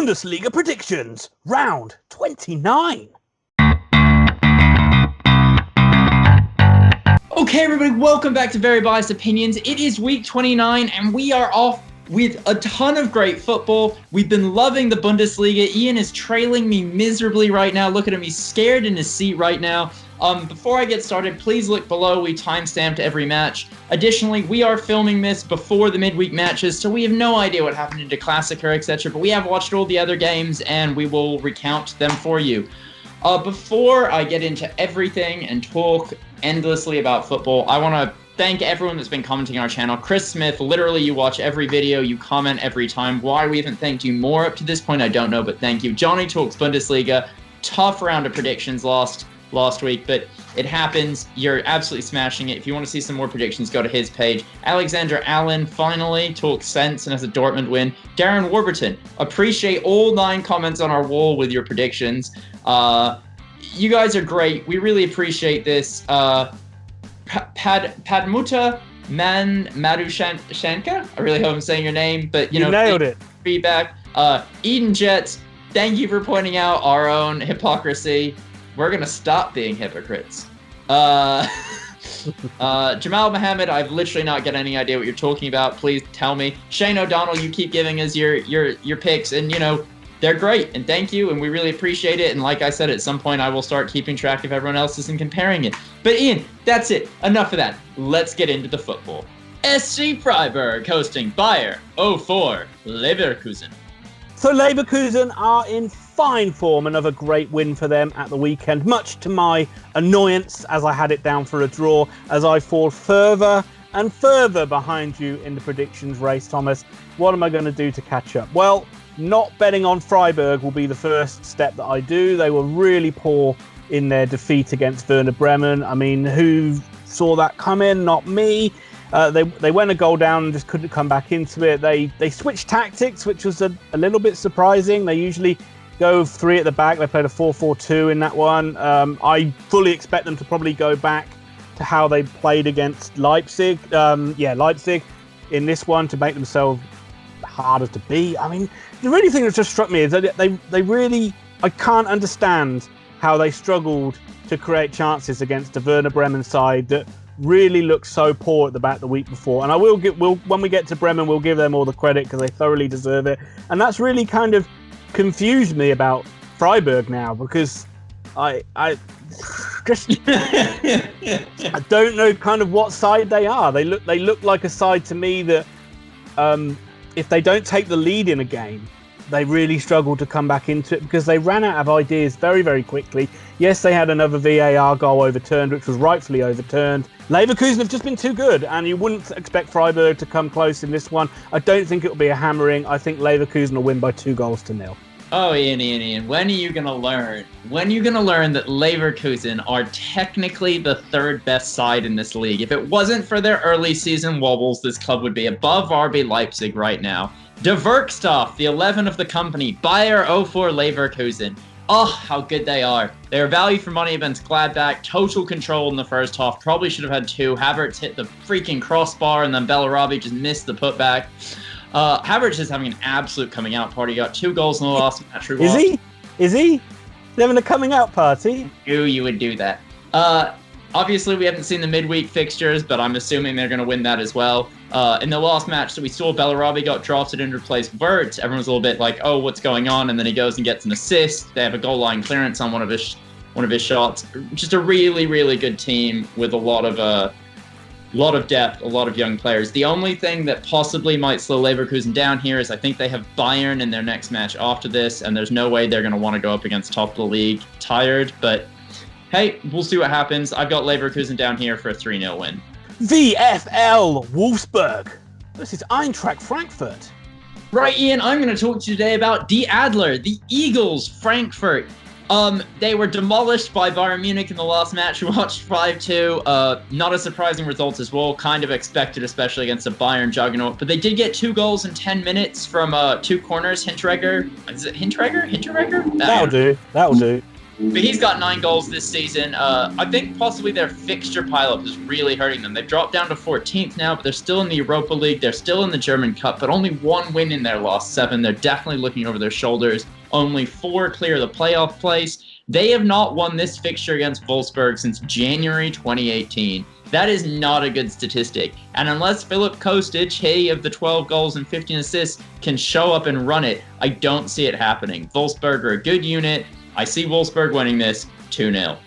Bundesliga predictions, round 29. Okay, everybody, welcome back to Very Biased Opinions. It is week 29, and we are off with a ton of great football. We've been loving the Bundesliga. Ian is trailing me miserably right now. Look at him, he's scared in his seat right now. Before I get started, please look below. We timestamped every match. Additionally, we are filming this before the midweek matches, so we have no idea what happened into Klassiker, etc. But we have watched all the other games, and we will recount them for you. Before I get into everything and talk endlessly about football, I want to thank everyone that's been commenting on our channel. Chris Smith, literally you watch every video, you comment every time. Why we haven't thanked you more up to this point, I don't know, but thank you. Johnny Talks Bundesliga, tough round of predictions last week, but it happens. You're absolutely smashing it. If you want to see some more predictions, go to his page. Alexander Allen finally talks sense and has a Dortmund win. Darren Warburton, appreciate all 9 comments on our wall with your predictions. You guys are great. We really appreciate this. Padmuta Madushenka, I really hope I'm saying your name, but you know, nailed it. Feedback. Eden Jets, thank you for pointing out our own hypocrisy. We're going to stop being hypocrites. Jamal Mohammed, I've literally not got any idea what you're talking about. Please tell me. Shane O'Donnell, you keep giving us your picks, and, you know, they're great, and thank you, and we really appreciate it. And like I said, at some point, I will start keeping track of everyone else's and comparing it. But Ian, that's it. Enough of that. Let's get into the football. SC Freiburg hosting Bayern 04 Leverkusen. So Leverkusen are in fine form, another great win for them at the weekend, much to my annoyance as I had it down for a draw, as I fall further and further behind you in the predictions race, Thomas. What am I going to do to catch up? Well, not betting on Freiburg will be the first step that I do. They were really poor in their defeat against Werder Bremen. I mean, who saw that coming? Not me. They went a goal down and just couldn't come back into it. They switched tactics, which was a little bit surprising. They usually go 3 at the back. They played a 4-4-2 in that one. I fully expect them to probably go back to how they played against Leipzig. Leipzig in this one to make themselves harder to beat. I mean, the really thing that just struck me is that they really, I can't understand how they struggled to create chances against the Werder Bremen side that really looked so poor at the back the week before. And when we get to Bremen, we'll give them all the credit because they thoroughly deserve it. And that's really kind of confused me about Freiburg now, because I just I don't know kind of what side they are. They look like a side to me that if they don't take the lead in a game, they really struggle to come back into it because they ran out of ideas very, very quickly. Yes, they had another VAR goal overturned, which was rightfully overturned. Leverkusen have just been too good, and you wouldn't expect Freiburg to come close in this one. I don't think it'll be a hammering. I think Leverkusen will win by 2-0. Oh, Ian, when are you going to learn? When are you going to learn that Leverkusen are technically the 3rd best side in this league? If it wasn't for their early season wobbles, this club would be above RB Leipzig right now. De Werkstoff, the 11 of the company, Bayer 04 Leverkusen. Oh, how good they are. They are value for money against Gladbach. Total control in the first half. Probably should have had 2. Havertz hit the freaking crossbar, and then Bellarabi just missed the putback. Havertz is having an absolute coming out party. He got 2 goals in the last match. Is he? He's having a coming out party? You would do that. Obviously, we haven't seen the midweek fixtures, but I'm assuming they're going to win that as well. In the last match that we saw, Bellarabi got drafted and replaced Wirtz. Everyone's a little bit like, oh, what's going on? And then he goes and gets an assist. They have a goal line clearance on one of his shots. Just a really, really good team with a lot of depth, a lot of young players. The only thing that possibly might slow Leverkusen down here is I think they have Bayern in their next match after this, and there's no way they're going to want to go up against top of the league tired. But hey, we'll see what happens. I've got Leverkusen down here for a 3-0 win. VfL Wolfsburg versus Eintracht Frankfurt. Right, Ian, I'm going to talk to you today about Die Adler, the Eagles, Frankfurt. They were demolished by Bayern Munich in the last match. We watched 5-2. Not a surprising result as well. Kind of expected, especially against a Bayern juggernaut. But they did get 2 goals in 10 minutes from 2 corners. Hinteregger. Is it Hinteregger? That'll do. But he's got 9 goals this season. I think possibly their fixture pileup is really hurting them. They've dropped down to 14th now, but they're still in the Europa League. They're still in the German Cup, but only 1 win in their last 7. They're definitely looking over their shoulders. Only 4 clear the playoff place. They have not won this fixture against Wolfsburg since January 2018. That is not a good statistic. And unless Filip Kostic, he of the 12 goals and 15 assists, can show up and run it, I don't see it happening. Wolfsburg are a good unit. I see Wolfsburg winning this 2-0.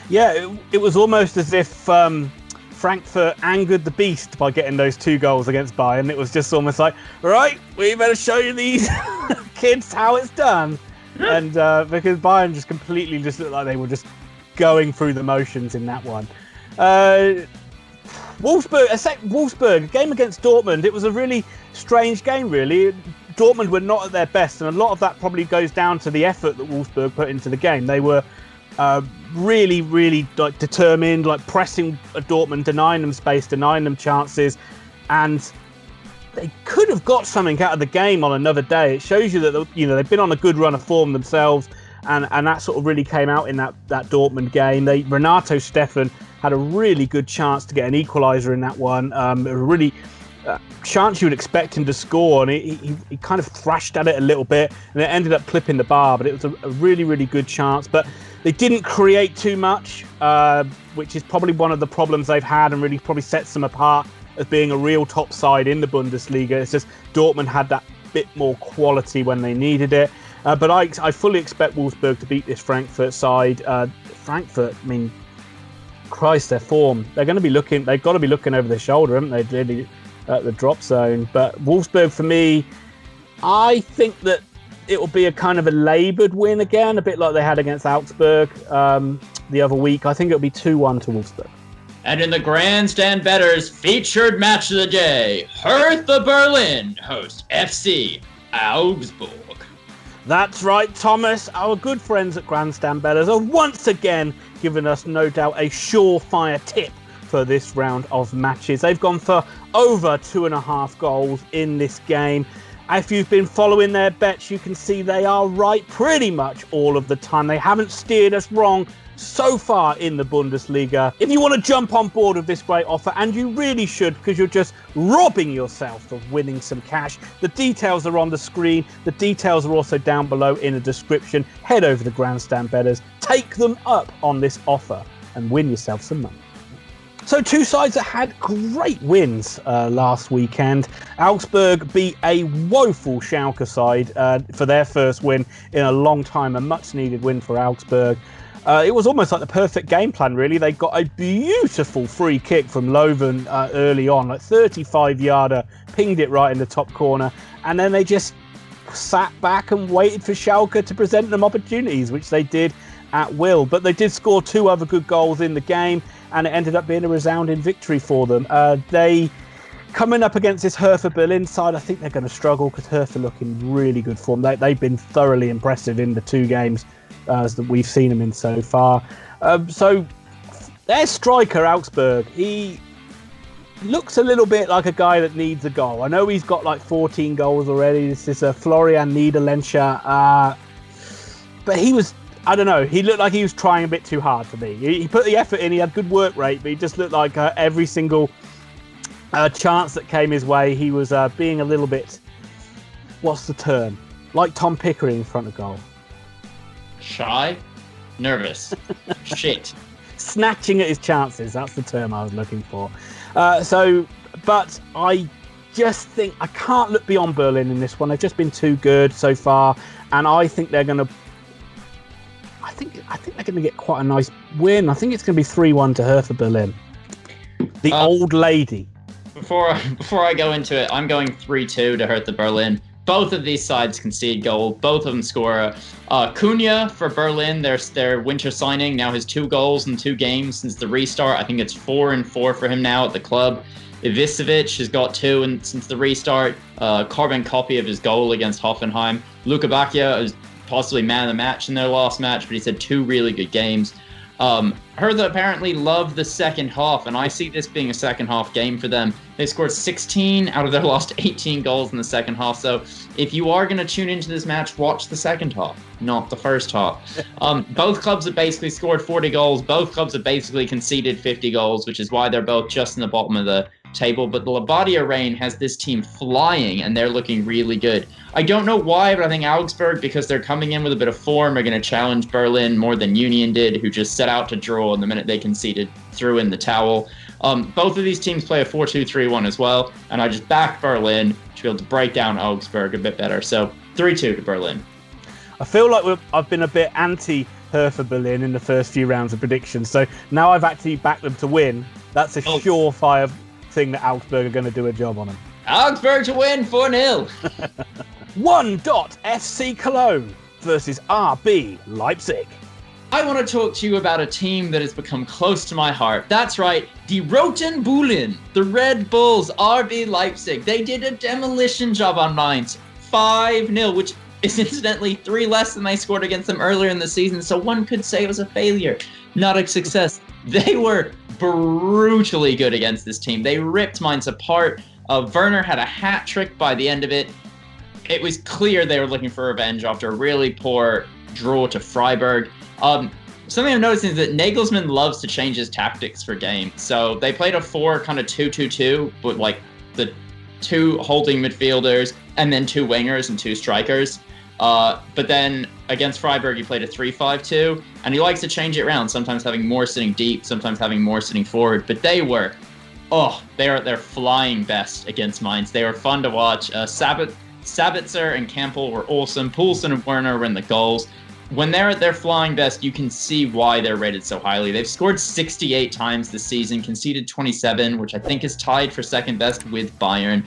Yeah, it was almost as if Frankfurt angered the beast by getting those 2 goals against Bayern. It was just almost like, right, we better show you these kids how it's done. And because Bayern just completely just looked like they were just going through the motions in that one. Wolfsburg, a game against Dortmund. It was a really strange game, really. Dortmund were not at their best, and a lot of that probably goes down to the effort that Wolfsburg put into the game. They were really, really determined, pressing Dortmund, denying them space, denying them chances, and they could have got something out of the game on another day. It shows you that they've been on a good run of form themselves, and that sort of really came out in that Dortmund game. Renato Steffen had a really good chance to get an equaliser in that one. A really chance you would expect him to score, and he kind of thrashed at it a little bit, and it ended up clipping the bar, but it was a really, really good chance. But they didn't create too much, which is probably one of the problems they've had and really probably sets them apart as being a real top side in the Bundesliga. It's just Dortmund had that bit more quality when they needed it. But I fully expect Wolfsburg to beat this Frankfurt side. Frankfurt, I mean, Christ, their form. They've got to be looking over their shoulder, haven't they, really, at the drop zone. But Wolfsburg, for me, I think that it will be a kind of a laboured win again, a bit like they had against Augsburg the other week. I think it'll be 2-1 to Wolfsburg. And in the Grandstand Bettors featured match of the day, Hertha Berlin host FC Augsburg. That's right, Thomas. Our good friends at Grandstand Bettors are once again giving us, no doubt, a surefire tip for this round of matches. They've gone for over 2.5 goals in this game. If you've been following their bets, you can see they are right pretty much all of the time. They haven't steered us wrong so far in the Bundesliga. If you want to jump on board with this great offer, and you really should, because you're just robbing yourself of winning some cash, the details are on the screen. The details are also down below in the description. Head over to Grandstand Bettors, take them up on this offer, and win yourself some money. So 2 sides that had great wins last weekend. Augsburg beat a woeful Schalke side for their first win in a long time, a much needed win for Augsburg. It was almost like the perfect game plan, really. They got a beautiful free kick from Löwen early on, 35-yarder, pinged it right in the top corner, and then they just sat back and waited for Schalke to present them opportunities, which they did at will. But they did score 2 other good goals in the game, and it ended up being a resounding victory for them. They, coming up against this Hertha Berlin side, I think they're going to struggle because Hertha look in really good form. They've been thoroughly impressive in the 2 games that we've seen them in so far. So their striker, Augsburg, he looks a little bit like a guy that needs a goal. I know he's got 14 goals already. This is Florian Niederlechner. But he was, I don't know, he looked like he was trying a bit too hard for me. He put the effort in, he had good work rate, but he just looked like every single chance that came his way, he was being a little bit, what's the term? Like Tom Pickering in front of goal. Shy? Nervous? Shit. Snatching at his chances, that's the term I was looking for. But I just think I can't look beyond Berlin in this one. They've just been too good so far, and I think they're going to they're going to get quite a nice win. I think it's going to be 3-1 to Hertha Berlin. The old lady. Before I go into it, I'm going 3-2 to Hertha Berlin. Both of these sides concede goal. Both of them score. Cunha for Berlin, their winter signing, now has 2 goals in 2 games since the restart. I think it's 4-4 for him now at the club. Ivicevic has got 2 since the restart. Carbon copy of his goal against Hoffenheim. Luka Bacchia is possibly man of the match in their last match, but he's had 2 really good games. Hertha apparently loved the second half, and I see this being a second half game for them. They scored 16 out of their last 18 goals in the second half. So if you are going to tune into this match, watch the second half, not the first half. Both clubs have basically scored 40 goals. Both clubs have basically conceded 50 goals, which is why they're both just in the bottom of the table. But the Labadia reign has this team flying, and they're looking really good. I don't know why, but I think Augsburg, because they're coming in with a bit of form, are going to challenge Berlin more than Union did, who just set out to draw, and the minute they conceded, threw in the towel. Both of these teams play a 4-2-3-1 as well, and I just back Berlin to be able to break down Augsburg a bit better. So 3-2 to Berlin. I feel like I've been a bit anti-Hertha Berlin in the first few rounds of predictions, so now I've actually backed them to win. That's a surefire thing that Augsburg are going to do a job on them. Augsburg to win 4-0. 1.FC Cologne versus RB Leipzig. I want to talk to you about a team that has become close to my heart. That's right, die Roten Bullen, the Red Bulls, RB Leipzig. They did a demolition job on Mainz, 5-0, which is incidentally 3 less than they scored against them earlier in the season, so one could say it was a failure, not a success. They were brutally good against this team. They ripped Mainz apart. Werner had a hat trick by the end of it. It was clear they were looking for revenge after a really poor draw to Freiburg. Something I'm noticing is that Nagelsmann loves to change his tactics for games. So they played a 4-2-2 with like the 2 holding midfielders and then 2 wingers and 2 strikers. But then against Freiburg, he played a 3-5-2, and he likes to change it around, sometimes having more sitting deep, sometimes having more sitting forward. But they're at their flying best against Mainz. They were fun to watch. Sabitzer and Campbell were awesome. Poulsen and Werner were in the goals. When they're at their flying best, you can see why they're rated so highly. They've scored 68 times this season, conceded 27, which I think is tied for second best with Bayern.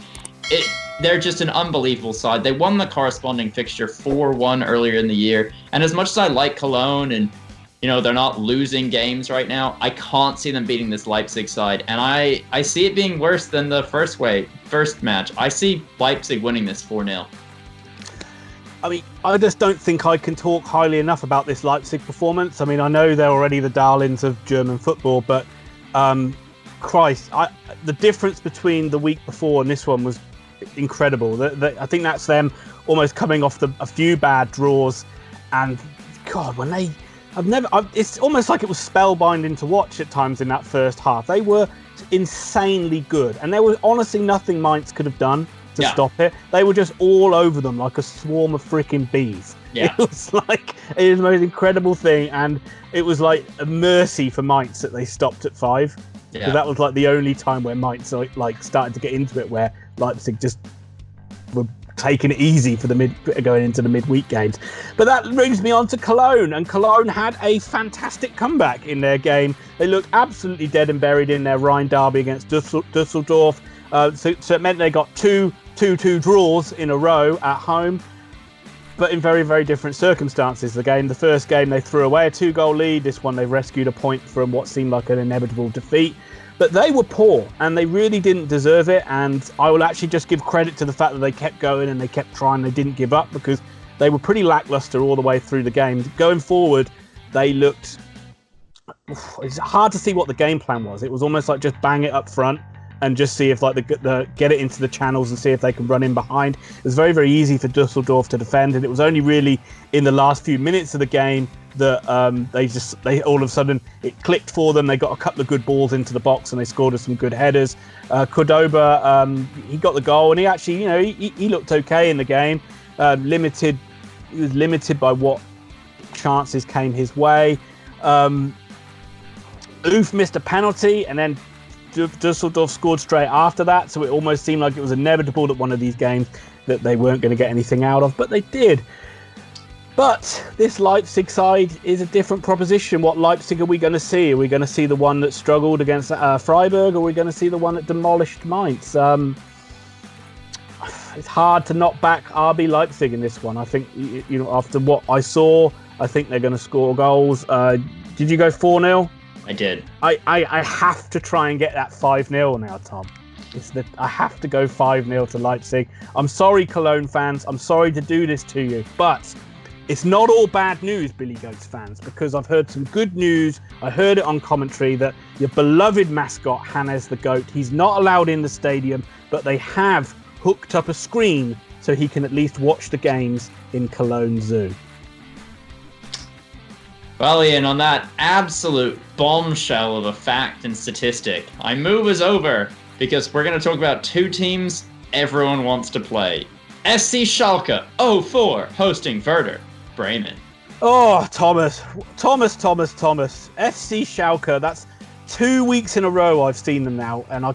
They're just an unbelievable side. They won the corresponding fixture 4-1 earlier in the year. And as much as I like Cologne and, they're not losing games right now, I can't see them beating this Leipzig side. And I see it being worse than the first match. I see Leipzig winning this 4-0. I mean, I just don't think I can talk highly enough about this Leipzig performance. I mean, I know they're already the darlings of German football, but the difference between the week before and this one was incredible. I think that's them almost coming off a few bad draws, and God, it's almost like it was spellbinding to watch at times in that first half. They were insanely good, and there was honestly nothing Mainz could have done to stop it. They were just all over them like a swarm of freaking bees. Yeah. It was the most incredible thing, and it was like a mercy for Mainz that they stopped at 5. Because that was like the only time where Mainz started to get into it, where Leipzig just were taking it easy for going into the midweek games. But that brings me on to Cologne, and Cologne had a fantastic comeback in their game. They looked absolutely dead and buried in their Rhine derby against Dusseldorf. So it meant they got 2-2 draws in a row at home, but in very, very different circumstances. The first game, they threw away a 2-goal lead. This one, they rescued a point from what seemed like an inevitable defeat. But they were poor, and they really didn't deserve it. And I will actually just give credit to the fact that they kept going and they kept trying. They didn't give up, because they were pretty lackluster all the way through the game. Going forward, they looked... It's hard to see what the game plan was. It was almost like just bang it up front and just see if the get it into the channels and see if they can run in behind. It was very, very easy for Dusseldorf to defend, and it was only really in the last few minutes of the game that they all of a sudden it clicked for them. They got a couple of good balls into the box and they scored some good headers. Cordoba, he got the goal, and he actually, he looked okay in the game. He was limited by what chances came his way. Oof missed a penalty, and then Dusseldorf scored straight after that, so it almost seemed like it was inevitable that one of these games that they weren't going to get anything out of, but they did. But this Leipzig side is a different proposition. What Leipzig are we going to see? Are we going to see the one that struggled against Freiburg, or are we going to see the one that demolished Mainz? It's hard to knock back RB Leipzig in this one. I think, after what I saw, I think they're going to score goals. Did you go 4-0? I did. I have to try and get that 5-0 now, Tom. I have to go 5-0 to Leipzig. I'm sorry, Cologne fans. I'm sorry to do this to you, but it's not all bad news, Billy Goats fans, because I've heard some good news. I heard it on commentary that your beloved mascot, Hannes the Goat, he's not allowed in the stadium, but they have hooked up a screen so he can at least watch the games in Cologne Zoo. Well, Ian, on that absolute bombshell of a fact and statistic, I move us over because we're going to talk about two teams everyone wants to play. SC Schalke 04 hosting Werder Bremen. Oh, Thomas. FC Schalke, that's 2 weeks in a row I've seen them now, and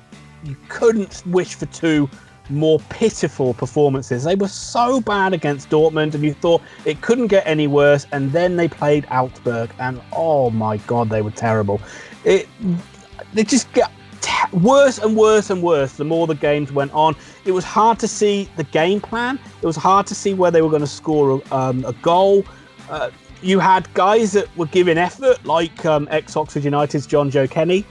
you couldn't wish for two more pitiful performances. They were so bad against Dortmund, and you thought it couldn't get any worse, and then they played Augsburg, and oh my God, they were terrible. They just got worse and worse and worse the more the games went on. It was hard to see the game plan. It was hard to see where they were going to score a goal. You had guys that were giving effort, like ex-Oxford United's John Joe Kenny.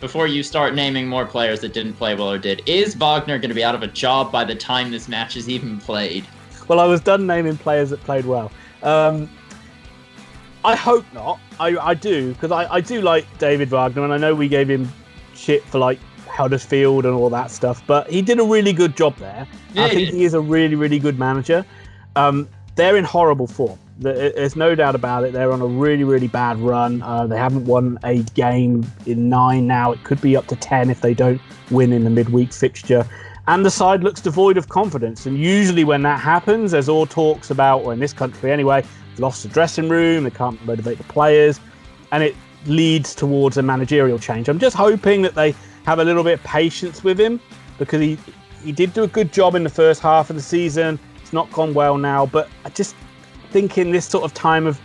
Before you start naming more players that didn't play well or did, is Wagner going to be out of a job by the time this match is even played? Well, I was done naming players that played well. I hope not. I do, because I do like David Wagner, and I know we gave him shit for like Huddersfield and all that stuff, but he did a really good job there. Yeah, I think he is a really, really good manager. They're in horrible form. There's no doubt about it. They're on a really, really bad run. They haven't won a game in 9 now. It could be up to 10 if they don't win in the midweek fixture. And the side looks devoid of confidence. And usually when that happens, there's all talks about, or in this country anyway, lost the dressing room, they can't motivate the players, and it leads towards a managerial change. I'm just hoping that they have a little bit of patience with him, because he did do a good job in the first half of the season. It's not gone well now, but I just think in this sort of time of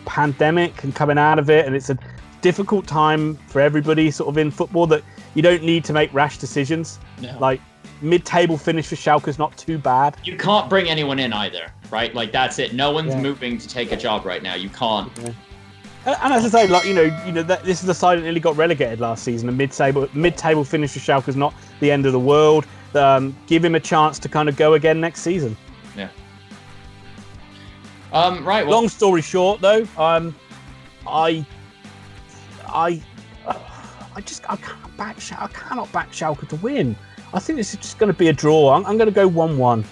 pandemic and coming out of it, and it's a difficult time for everybody sort of in football, that you don't need to make rash decisions. No. Like, mid-table finish for Schalke is not too bad. You can't bring anyone in either, right? Like, that's it. No one's moving to take a job right now. You can't. Yeah. And as I say, like, you know, this is the side that nearly got relegated last season. A mid-table finish for Schalke is not the end of the world. Give him a chance to kind of go again next season. Yeah. Right. Well, long story short, though, I can't back Schalke. I cannot back Schalke to win. I think this is just going to be a draw. I'm going to go 1-1.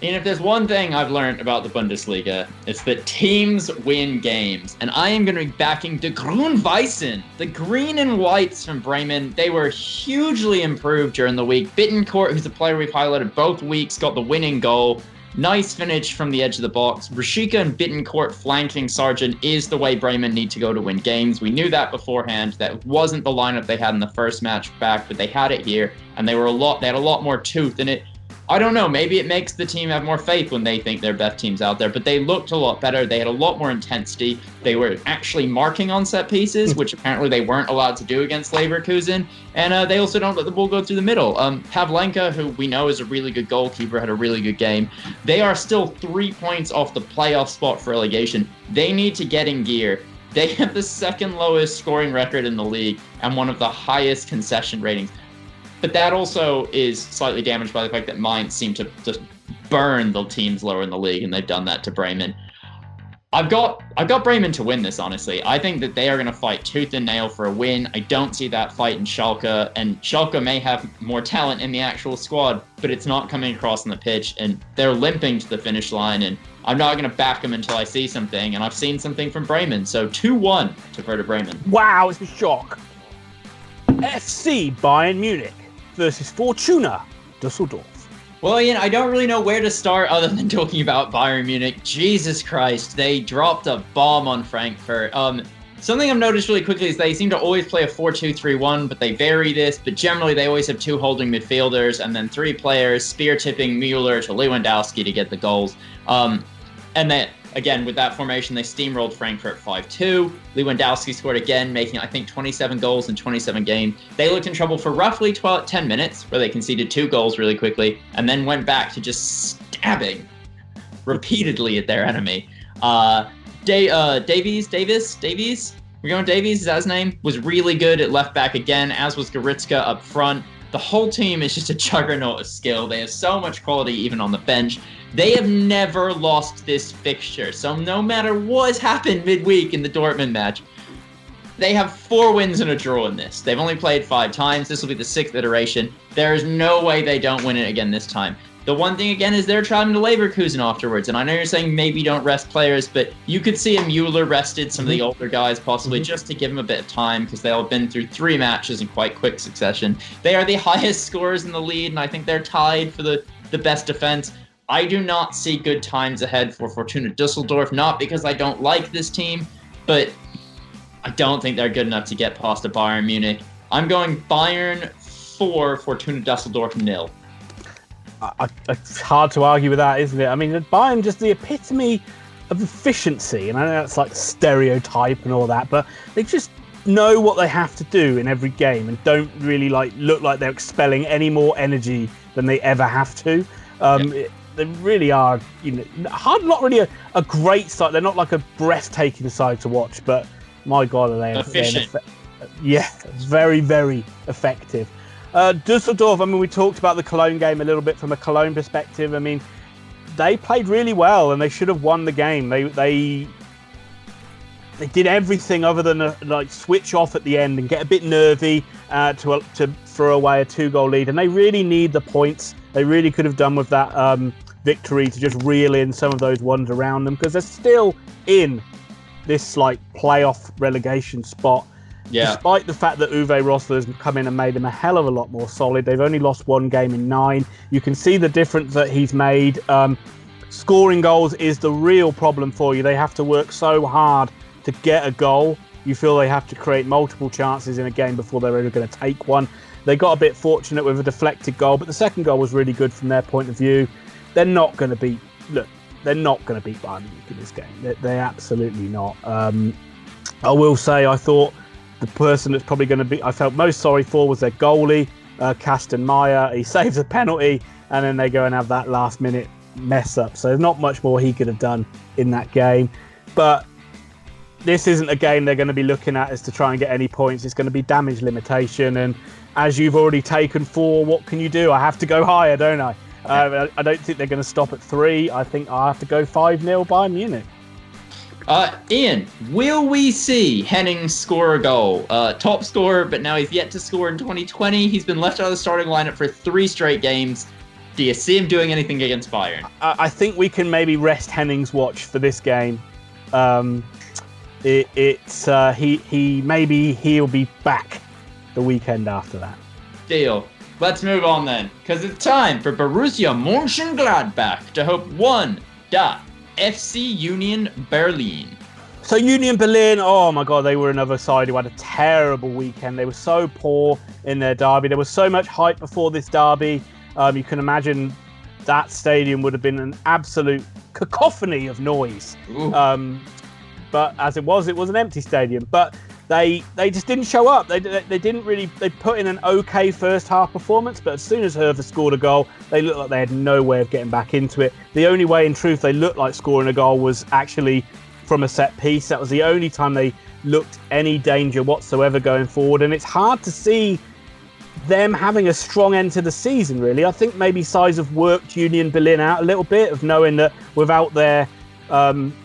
And if there's one thing I've learned about the Bundesliga, it's that teams win games. And I am going to be backing the Grün-Weißen, the green and whites from Bremen. They were hugely improved during the week. Bittencourt, who's a player we've highlighted both weeks, got the winning goal. Nice finish from the edge of the box. Rashica and Bittencourt flanking Sargent is the way Bremen need to go to win games. We knew that beforehand. That wasn't the lineup they had in the first match back, but they had it here, and they had a lot more tooth in it. I don't know, maybe it makes the team have more faith when they think their best team's out there, but they looked a lot better. They had a lot more intensity. They were actually marking on set pieces, which apparently they weren't allowed to do against Leverkusen. And they also don't let the ball go through the middle. Pavlenka, who we know is a really good goalkeeper, had a really good game. They are still 3 points off the playoff spot for relegation. They need to get in gear. They have the second lowest scoring record in the league and one of the highest concession ratings. But that also is slightly damaged by the fact that Mainz seem to just burn the teams lower in the league, and they've done that to Bremen. I've got Bremen to win this, honestly. I think that they are going to fight tooth and nail for a win. I don't see that fight in Schalke, and Schalke may have more talent in the actual squad, but it's not coming across on the pitch, and they're limping to the finish line, and I'm not going to back them until I see something, and I've seen something from Bremen. So 2-1 to Werder Bremen. Wow, it's a shock. FC Bayern Munich versus Fortuna Dusseldorf. Well, Ian, I don't really know where to start other than talking about Bayern Munich. Jesus Christ, they dropped a bomb on Frankfurt. Something I've noticed really quickly is they seem to always play a 4-2-3-1, but they vary this. But generally, they always have two holding midfielders and then three players, spear-tipping Müller to Lewandowski to get the goals. And then, again, with that formation, they steamrolled Frankfurt 5-2. Lewandowski scored again, making, I think, 27 goals in 27 games. They looked in trouble for roughly 10 minutes, where they conceded 2 goals really quickly, and then went back to just stabbing repeatedly at their enemy. Davies? We're going Davies, is that his name? Was really good at left back again, as was Goretzka up front. The whole team is just a juggernaut of skill. They have so much quality even on the bench. They have never lost this fixture. So no matter what has happened midweek in the Dortmund match, they have 4 wins and a draw in this. They've only played 5 times. This will be the 6th iteration. There is no way they don't win it again this time. The one thing, again, is they're traveling to Leverkusen afterwards. And I know you're saying maybe don't rest players, but you could see a Mueller rested some of the older guys possibly just to give them a bit of time because they'll have been through 3 matches in quite quick succession. They are the highest scorers in the lead, and I think they're tied for the best defense. I do not see good times ahead for Fortuna Dusseldorf, not because I don't like this team, but I don't think they're good enough to get past the Bayern Munich. I'm going Bayern 4, Fortuna Dusseldorf 0. It's hard to argue with that, isn't it? I mean, Bayern just the epitome of efficiency, and I know that's like stereotype and all that, but they just know what they have to do in every game and don't really look like they're expelling any more energy than they ever have to. They really are, not really a great side. They're not like a breathtaking side to watch, but my God, are they efficient? Very, very effective. Dusseldorf, I mean, we talked about the Cologne game a little bit from a Cologne perspective. I mean, they played really well and they should have won the game. They did everything other than switch off at the end and get a bit nervy to throw away a 2-goal lead. And they really need the points. They really could have done with that victory to just reel in some of those ones around them because they're still in this playoff relegation spot. Yeah. Despite the fact that Uwe Rosler has come in and made them a hell of a lot more solid. They've only lost 1 game in 9. You can see the difference that he's made. Scoring goals is the real problem for you. They have to work so hard to get a goal. You feel they have to create multiple chances in a game before they're ever going to take one. They got a bit fortunate with a deflected goal, but the second goal was really good from their point of view. They're not going to beat Bayern Munich in this game. They're absolutely not. I will say I thought the person that's probably going to be I felt most sorry for was their goalie, Kastenmeier. He saves a penalty and then they go and have that last minute mess up. So there's not much more he could have done in that game. But this isn't a game they're going to be looking at as to try and get any points. It's going to be damage limitation. And as you've already taken 4, what can you do? I have to go higher, don't I? I don't think they're going to stop at 3. I think I have to go 5-0 Bayern Munich. Ian, will we see Henning score a goal? Top scorer, but now he's yet to score in 2020. He's been left out of the starting lineup for 3 straight games. Do you see him doing anything against Bayern? I think we can maybe rest Henning's watch for this game. He'll be back the weekend after that. Deal. Let's move on then, because it's time for Borussia Mönchengladbach to hope 1. FC Union Berlin. So Union Berlin, oh my God, they were another side who had a terrible weekend. They were so poor in their derby. There was so much hype before this derby. You can imagine that stadium would have been an absolute cacophony of noise. But as it was an empty stadium. But they just didn't show up. They didn't really. They put in an okay first half performance, but as soon as Hertha scored a goal, they looked like they had no way of getting back into it. The only way, in truth, they looked like scoring a goal was actually from a set piece. That was the only time they looked any danger whatsoever going forward, and it's hard to see them having a strong end to the season, really. I think maybe size have worked Union Berlin out a little bit of knowing that without their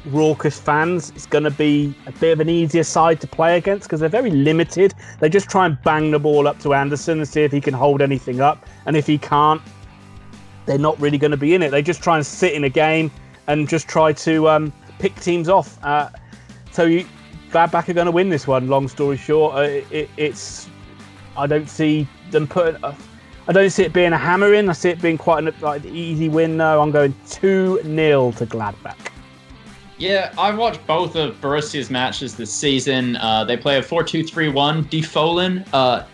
raucous fans, it's going to be a bit of an easier side to play against because they're very limited. They just try and bang the ball up to Anderson and see if he can hold anything up, and if he can't, they're not really going to be in it. They just try and sit in a game and just try to pick teams off. So Gladbach are going to win this one, long story short. I don't see them I don't see it being a hammer in. I see it being quite an easy win. No, I'm going 2-0 to Gladbach. Yeah, I've watched both of Borussia's matches this season. They play a 4-2-3-1. Die Fohlen.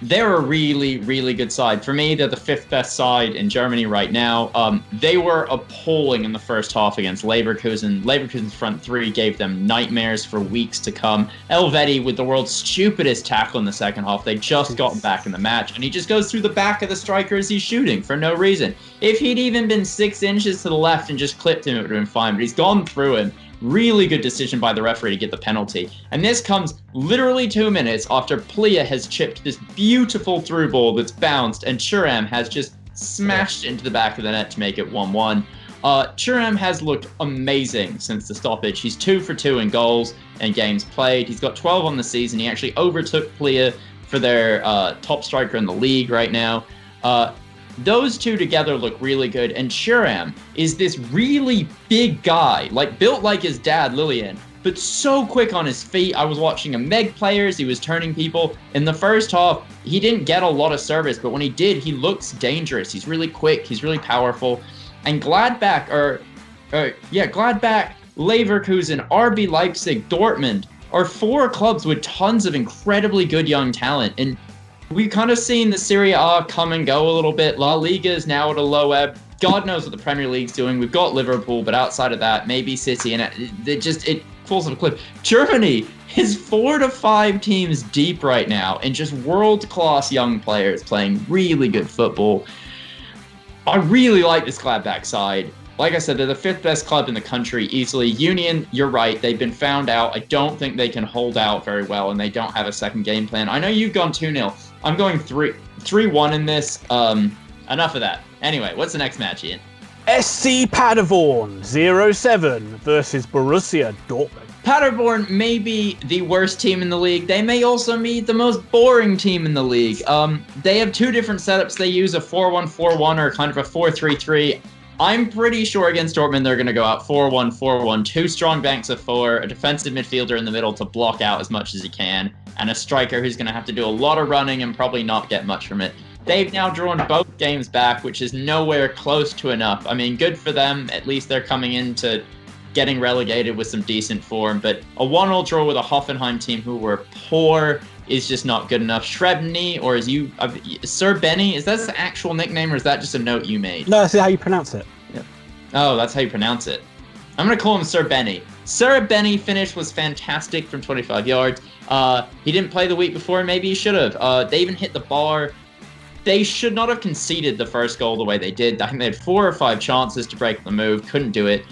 They're a really, really good side. For me, they're the 5th best side in Germany right now. They were appalling in the first half against Leverkusen. Leverkusen's front 3 gave them nightmares for weeks to come. Elvedi with the world's stupidest tackle in the second half. They just got him back in the match, and he just goes through the back of the striker as he's shooting for no reason. If he'd even been 6 inches to the left and just clipped him, it would have been fine, but he's gone through him. Really good decision by the referee to get the penalty. And this comes literally 2 minutes after Plia has chipped this beautiful through ball that's bounced, and Thuram has just smashed into the back of the net to make it 1-1. Thuram has looked amazing since the stoppage. He's 2 for 2 in goals and games played. He's got 12 on the season. He actually overtook Plea for their top striker in the league right now. Those two together look really good. And Thuram is this really big guy, like built like his dad, Lillian, but so quick on his feet. I was watching him meg players. He was turning people. In the first half, he didn't get a lot of service, but when he did, he looks dangerous. He's really quick. He's really powerful. And Gladbach, Leverkusen, RB Leipzig, Dortmund are 4 clubs with tons of incredibly good young talent. And we've kind of seen the Serie A come and go a little bit. La Liga is now at a low ebb. God knows what the Premier League's doing. We've got Liverpool, but outside of that, maybe City, and it falls off a cliff. Germany is 4 to 5 teams deep right now, and just world-class young players playing really good football. I really like this Gladbach side. Like I said, they're the 5th best club in the country easily. Union, you're right. They've been found out. I don't think they can hold out very well, and they don't have a second game plan. I know you've gone 2-0. I'm going 3-1 in this. Enough of that. Anyway, what's the next match, Ian? SC Paderborn 0-7 versus Borussia Dortmund. Paderborn may be the worst team in the league. They may also be the most boring team in the league. They have 2 different setups. They use a 4-1-4-1 or kind of a 4-3-3. I'm pretty sure against Dortmund they're going to go out 4-1-4-1, 2 strong banks of 4, a defensive midfielder in the middle to block out as much as he can, and a striker who's going to have to do a lot of running and probably not get much from it. They've now drawn both games back, which is nowhere close to enough. I mean, good for them. At least they're coming into getting relegated with some decent form, but a 1-1 draw with a Hoffenheim team who were poor is just not good enough. Shrebny, or Sir Benny, is that his actual nickname, or is that just a note you made? No, that's how you pronounce it. Yeah. Oh, that's how you pronounce it. I'm going to call him Sir Benny. Sir Benny finish was fantastic from 25 yards. He didn't play the week before. Maybe he should have. They even hit the bar. They should not have conceded the first goal the way they did. I think they had 4 or 5 chances to break the move. Couldn't do it.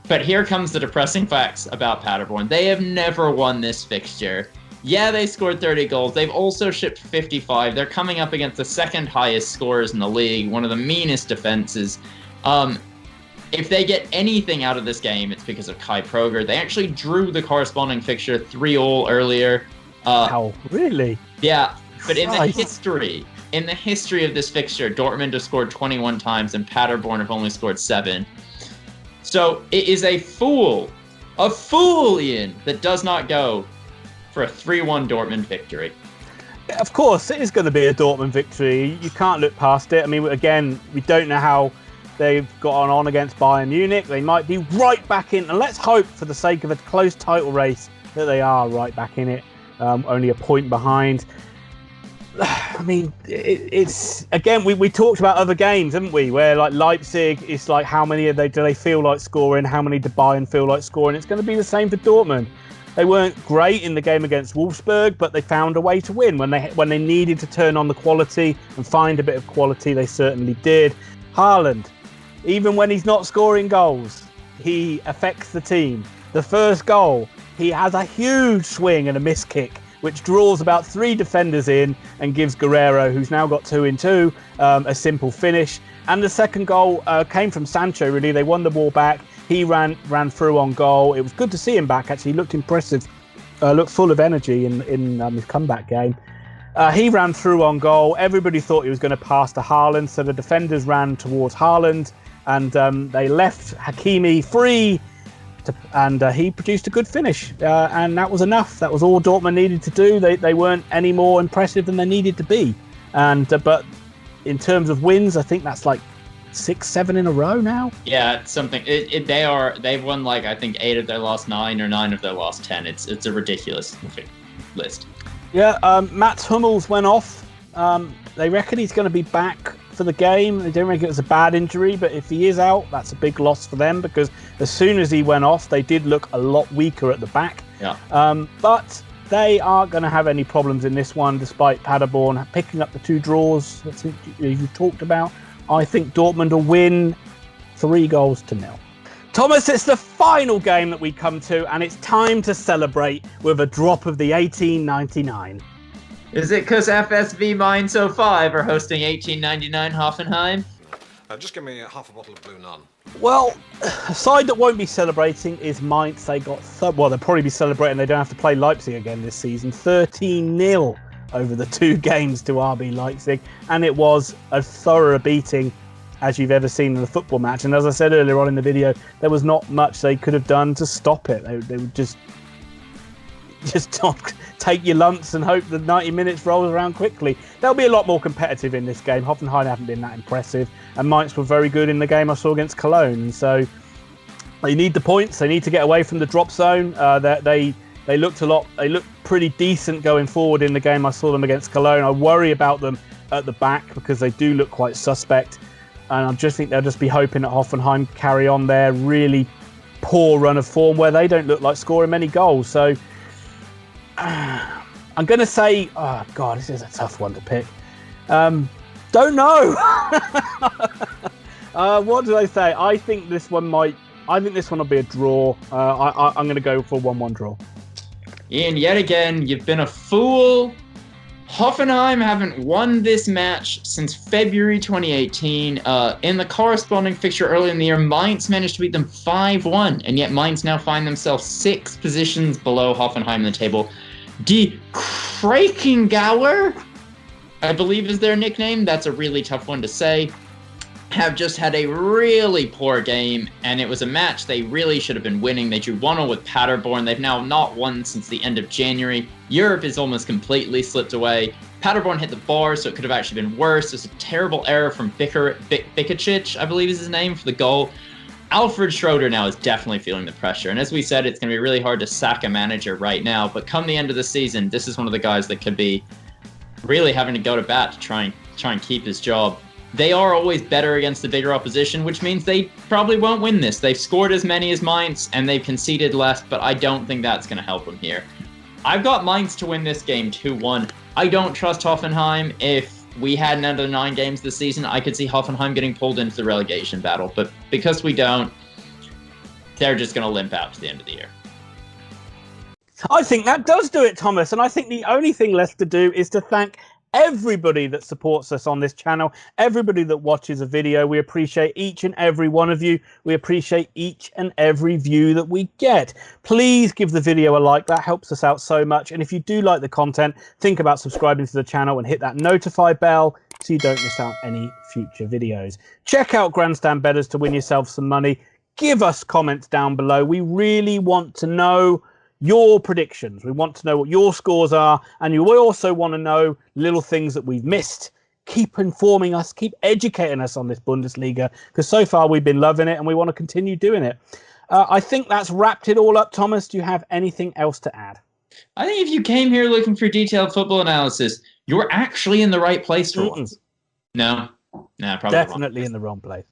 But here comes the depressing facts about Paderborn. They have never won this fixture. Yeah, they scored 30 goals. They've also shipped 55. They're coming up against the 2nd highest scorers in the league, one of the meanest defenses. If they get anything out of this game, it's because of Kai Proger. They actually drew the corresponding fixture 3-3 earlier. Wow, really? Yeah, but in the history of this fixture, Dortmund have scored 21 times and Paderborn have only scored 7. So it is a fool, Ian, that does not go for a 3-1 Dortmund victory. Of course, it is going to be a Dortmund victory. You can't look past it. I mean, again, we don't know how they've got on against Bayern Munich. They might be right back in. And let's hope, for the sake of a close title race, that they are right back in it. Only a point behind. I mean, it's again, we talked about other games, haven't we? Where like Leipzig, it's like how many do they feel like scoring? How many do Bayern feel like scoring? It's going to be the same for Dortmund. They weren't great in the game against Wolfsburg, but they found a way to win. When they needed to turn on the quality and find a bit of quality, they certainly did. Haaland, even when he's not scoring goals, he affects the team. The first goal, he has a huge swing and a miss kick, which draws about 3 defenders in and gives Guerrero, who's now got 2 in 2, a simple finish. And the second goal came from Sancho, really. They won the ball back. He ran through on goal. It was good to see him back, actually. He looked impressive, looked full of energy in his comeback game. He ran through on goal. Everybody thought he was going to pass to Haaland, so the defenders ran towards Haaland, and they left Hakimi free, and he produced a good finish, and that was enough. That was all Dortmund needed to do. They weren't any more impressive than they needed to be, and but in terms of wins, I think that's like 6-7 in a row now. Yeah, it's something. They've won like I think 8 of their last 9 or 9 of their last 10. It's a ridiculous list. Yeah, Mats Hummels went off. They reckon he's going to be back for the game. They don't reckon it was a bad injury, but if he is out, that's a big loss for them, because as soon as he went off, they did look a lot weaker at the back. Yeah. But they aren't going to have any problems in this one, despite Paderborn picking up the 2 draws that you talked about. I think Dortmund will win 3-0. Thomas, it's the final game that we come to, and it's time to celebrate with a drop of the 1899. Is it because FSV Mainz 05 are hosting 1899 Hoffenheim? Just give me half a bottle of Blue Nun. Well, a side that won't be celebrating is Mainz. They got, they'll probably be celebrating. They don't have to play Leipzig again this season. 13-0 over the 2 games to RB Leipzig. And it was a thorough beating as you've ever seen in a football match. And as I said earlier on in the video, there was not much they could have done to stop it. They would just take your lumps and hope that 90 minutes rolls around quickly. They'll be a lot more competitive in this game. Hoffenheim haven't been that impressive, and Mainz were very good in the game I saw against Koln. So they need the points. They need to get away from the drop zone. They looked pretty decent going forward in the game I saw them against Koln. I worry about them at the back because they do look quite suspect, and I just think they'll just be hoping that Hoffenheim carry on their really poor run of form where they don't look like scoring many goals. So I'm going to say, oh God, this is a tough one to pick. Don't know. What do I say? I think this one will be a draw. I'm going to go for a 1-1 draw. Ian, yet again, you've been a fool. Hoffenheim haven't won this match since February 2018. In the corresponding fixture earlier in the year, Mainz managed to beat them 5-1, and yet Mainz now find themselves 6 positions below Hoffenheim in the table. Die Krakengauer, I believe is their nickname. That's a really tough one to say. Have just had a really poor game, and it was a match they really should have been winning. They drew 1-0 with Paderborn. They've now not won since the end of January. Europe is almost completely slipped away. Paderborn hit the bar, so it could have actually been worse. There's a terrible error from Bikacic, I believe is his name, for the goal. Alfred Schroeder now is definitely feeling the pressure. And as we said, it's going to be really hard to sack a manager right now. But come the end of the season, this is one of the guys that could be really having to go to bat to try and keep his job. They are always better against the bigger opposition, which means they probably won't win this. They've scored as many as Mainz, and they've conceded less, but I don't think that's going to help them here. I've got Mainz to win this game 2-1. I don't trust Hoffenheim. If we had another 9 games this season, I could see Hoffenheim getting pulled into the relegation battle. But because we don't, they're just going to limp out to the end of the year. I think that does do it, Thomas. And I think the only thing left to do is to thank everybody that supports us on this channel, everybody that watches a video. We appreciate each and every one of you. We appreciate each and every view that we get. Please give the video a like. That helps us out so much. And if you do like the content, think about subscribing to the channel and hit that notify bell so you don't miss out any future videos. Check out Grandstand Bettors to win yourself some money. Give us comments down below. We really want to know your predictions. We want to know what your scores are, and you will also want to know little things that we've missed. Keep informing us, keep educating us on this Bundesliga, because so far we've been loving it and we want to continue doing it. I think that's wrapped it all up. Thomas, do you have anything else to add? I think if you came here looking for detailed football analysis, you're actually in the right place for once. No, probably definitely in the wrong place.